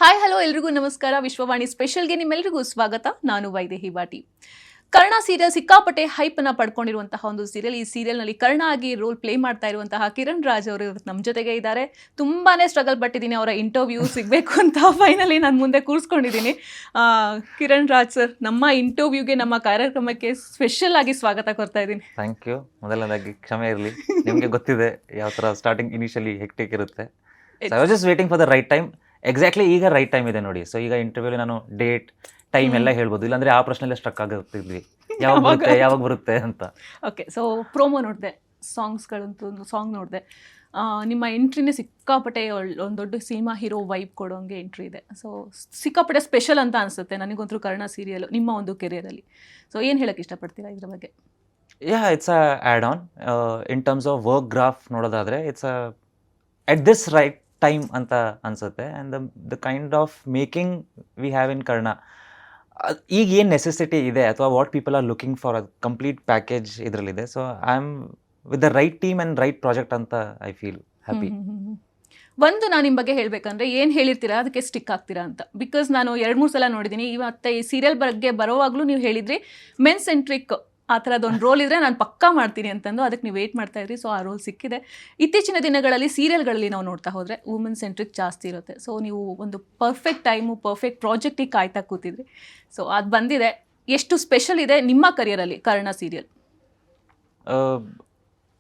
Hi hello ಎಲ್ರಿಗೂ ನಮಸ್ಕಾರ. ವಿಶ್ವವಾಣಿ ಸ್ಪೆಷಲ್ಗೆ ನಿಮ್ಮೆಲ್ಲರಿಗೂ ಸ್ವಾಗತ. ನಾನು ವೈದೇಹಿ ಬಾಟಿ. ಕರ್ಣ ಸೀರಿಯಲ್ ಸಿಕ್ಕಾಪಟ್ಟೆ ಹೈಪನ್ನು ಪಡ್ಕೊಂಡಿರುವಂತಹ ಒಂದು ಸೀರಿಯಲ್. ಈ ಸೀರಿಯಲ್ನಲ್ಲಿ ಕರ್ಣ ಆಗಿ ರೋಲ್ ಪ್ಲೇ ಮಾಡ್ತಾ ಇರುವಂತಹ ಕಿರಣ್ ರಾಜ್ ಅವರು ಇವತ್ತು ನಮ್ಮ ಜೊತೆಗೆ ಇದ್ದಾರೆ. ತುಂಬಾನೇ ಸ್ಟ್ರಗಲ್ ಪಟ್ಟಿದ್ದೀನಿ ಅವರ ಇಂಟರ್ವ್ಯೂ ಸಿಗಬೇಕು ಅಂತ. ಫೈನಲಿ ನಾನು ಮುಂದೆ ಕೂರಿಸ್ಕೊಂಡಿದ್ದೀನಿ. ಕಿರಣ್ ರಾಜ್ ಸರ್, ನಮ್ಮ ಇಂಟರ್ವ್ಯೂಗೆ, ನಮ್ಮ ಕಾರ್ಯಕ್ರಮಕ್ಕೆ ಸ್ಪೆಷಲ್ ಆಗಿ ಸ್ವಾಗತ ಕೊಡ್ತಾ ಇದ್ದೀನಿ. Thank you. ಮೊದಲನೇದಾಗಿ ಕ್ಷಮೆ ಇರಲಿ, ನಿಮಗೆ ಗೊತ್ತಿದೆ ಯಾವ ಥರ ಸ್ಟಾರ್ಟಿಂಗ್ ಇನಿಷಿಯಲಿ ಹೆಕ್ಟಿಕ್ ಇರುತ್ತೆ. I was just waiting for the right time. Exactly ಈಗ ರೈಟ್ ಟೈಮ್ ಇದೆ ನೋಡಿ. ಸೊ ಈಗ ಇಂಟರ್ವ್ಯೂಲಿ ನಾನು ಡೇಟ್ ಟೈಮ್ ಎಲ್ಲ ಹೇಳ್ಬೋದು, ಇಲ್ಲಾಂದ್ರೆ ಆ ಪ್ರಶ್ನೆಲ್ಲೇ ಸ್ಟ್ರಕ್ ಆಗಿರ್ತಿದ್ವಿ, ಯಾವಾಗ ಬರುತ್ತೆ ಅಂತ. ಓಕೆ, ಸೊ ಪ್ರೋಮೋ ನೋಡಿದೆ, ಸಾಂಗ್ಸ್ಗಳಂತೂ ಒಂದು ಸಾಂಗ್ ನೋಡಿದೆ. ನಿಮ್ಮ ಎಂಟ್ರಿನೇ ಸಿಕ್ಕಾಪಟ್ಟೆ ಒಂದು ದೊಡ್ಡ ಸಿನಿಮಾ ಹೀರೋ ವೈಬ್ ಕೊಡೋಂಗೆ ಎಂಟ್ರಿ ಇದೆ. ಸೊ ಸಿಕ್ಕಾಪಟ್ಟೆ ಸ್ಪೆಷಲ್ ಅಂತ ಅನಿಸುತ್ತೆ ನನಗಂತೂ ಕರ್ಣ ಸೀರಿಯಲ್ ನಿಮ್ಮ ಒಂದು ಕೆರಿಯರಲ್ಲಿ. ಸೊ ಏನು ಹೇಳಕ್ಕೆ ಇಷ್ಟಪಡ್ತೀರಾ ಇದ್ರ ಬಗ್ಗೆ? It's a add on in terms of work graph ನೋಡೋದಾದರೆ it's at this right time ಅಂತ ಅನಿಸುತ್ತೆ. And the kind of making we have in Karna, ಈಗ ಏನು ನೆಸೆಸಿಟಿ ಇದೆ ಅಥವಾ what people are looking for, ಅದು ಕಂಪ್ಲೀಟ್ ಪ್ಯಾಕೇಜ್ ಇದರಲ್ಲಿದೆ. So I am with the right team and right project ಅಂತ I feel happy. ಒಂದು ನಾನು ನಿಮ್ಮ ಬಗ್ಗೆ ಹೇಳಬೇಕಂದ್ರೆ ಏನು ಹೇಳಿರ್ತೀರಾ ಅದಕ್ಕೆ ಸ್ಟಿಕ್ ಆಗ್ತೀರಾ ಅಂತ. ಬಿಕಾಸ್ ನಾನು 2-3 ಸಲ ನೋಡಿದ್ದೀನಿ. ಇವತ್ತು ಈ ಸೀರಿಯಲ್ ಬಗ್ಗೆ ಬರೋವಾಗಲೂ ನೀವು ಹೇಳಿದ್ರಿ ಮೆನ್ ಸೆಂಟ್ರಿಕ್ ಆ ಥರದೊಂದು ರೋಲ್ ಇದ್ದರೆ ನಾನು ಪಕ್ಕಾ ಮಾಡ್ತೀನಿ ಅಂತಂದು. ಅದಕ್ಕೆ ನೀವು ವೆಯ್ಟ್ ಮಾಡ್ತಾ ಇದ್ರಿ. ಸೊ ಆ ರೋಲ್ ಸಿಕ್ಕಿದೆ. ಇತ್ತೀಚಿನ ದಿನಗಳಲ್ಲಿ ಸೀರಿಯಲ್ಗಳಲ್ಲಿ ನಾವು ನೋಡ್ತಾ ಹೋದರೆ ವುಮೆನ್ ಸೆಂಟ್ರಿಕ್ ಜಾಸ್ತಿ ಇರುತ್ತೆ. ಸೊ ನೀವು ಒಂದು ಪರ್ಫೆಕ್ಟ್ ಟೈಮು, ಪರ್ಫೆಕ್ಟ್ ಪ್ರಾಜೆಕ್ಟಿಗೆ ಕಾಯ್ತಾ ಕೂತಿದ್ರಿ. ಸೊ ಅದು ಬಂದಿದೆ. ಎಷ್ಟು ಸ್ಪೆಷಲ್ ಇದೆ ನಿಮ್ಮ ಕರಿಯರಲ್ಲಿ ಕರ್ಣ ಸೀರಿಯಲ್?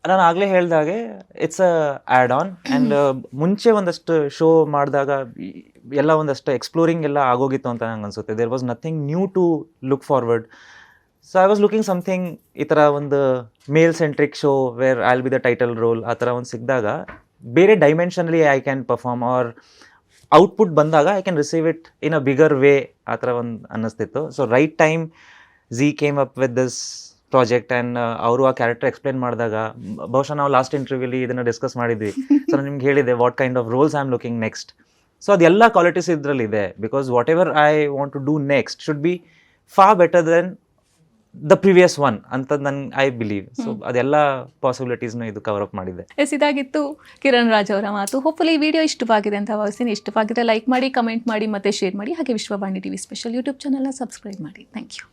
ನಾನು ಆಗಲೇ ಹೇಳಿದಾಗೆ it's a add on. And ಮುಂಚೆ ಒಂದಷ್ಟು ಶೋ ಮಾಡಿದಾಗ ಎಲ್ಲ ಒಂದಷ್ಟು ಎಕ್ಸ್ಪ್ಲೋರಿಂಗ್ ಎಲ್ಲ ಆಗೋಗಿತ್ತು ಅಂತ ನಂಗೆ ಅನಿಸುತ್ತೆ. There was nothing new to look forward. So I was looking something ಈ ಥರ ಒಂದು male centric show where I will be the title role, ಆ ಥರ ಒಂದು ಸಿಕ್ಕಿದಾಗ ಬೇರೆ ಡೈಮೆನ್ಷನಲ್ಲಿ I can perform, or output ಬಂದಾಗ I can receive it in a bigger way, ಆ ಥರ ಒಂದು ಅನ್ನಿಸ್ತಿತ್ತು. So right time Zee came up with this project. And ಅವರು ಆ ಕ್ಯಾರೆಕ್ಟರ್ ಎಕ್ಸ್ಪ್ಲೇನ್ ಮಾಡಿದಾಗ, ಬಹುಶಃ ನಾವು ಲಾಸ್ಟ್ ಇಂಟರ್ವ್ಯೂಲಿ ಇದನ್ನು ಡಿಸ್ಕಸ್ ಮಾಡಿದ್ವಿ. ಸೊ ನಾನು ನಿಮ್ಗೆ ಹೇಳಿದೆ what kind of roles I am looking next. So ಅದೆಲ್ಲ ಕ್ವಾಲಿಟೀಸ್ ಇದರಲ್ಲಿದೆ. Because whatever I want to do next should be far better than the previous one ಅಂತ ಐ ಬಿಲೀವ್. ಸೊ ಅದೆಲ್ಲ ಪಾಸಿಬಿಲಿಟೀಸ್ನು ಇದು ಕವರ್ ಅಪ್ ಮಾಡಿದೆ. ಇದಾಗಿತ್ತು ಕಿರಣ್ ರಾಜ್ ಅವರ ಮಾತು. ಹೋಪ್ಫುಲಿ ಈ ವಿಡಿಯೋ ಇಷ್ಟವಾಗಿದೆ ಅಂತ ಭಾವಿಸ್ತೀನಿ. ಇಷ್ಟವಾಗಿದ್ರೆ ಲೈಕ್ ಮಾಡಿ, ಕಮೆಂಟ್ ಮಾಡಿ, ಮತ್ತೆ ಶೇರ್ ಮಾಡಿ. ಹಾಗೆ ವಿಶ್ವವಾಣಿ ಟಿವಿ ಸ್ಪೆಷಲ್ ಯೂಟ್ಯೂಬ್ ಚಾನಲ್ನ ಸಬ್ಸ್ಕ್ರೈಬ್ ಮಾಡಿ. Thank you.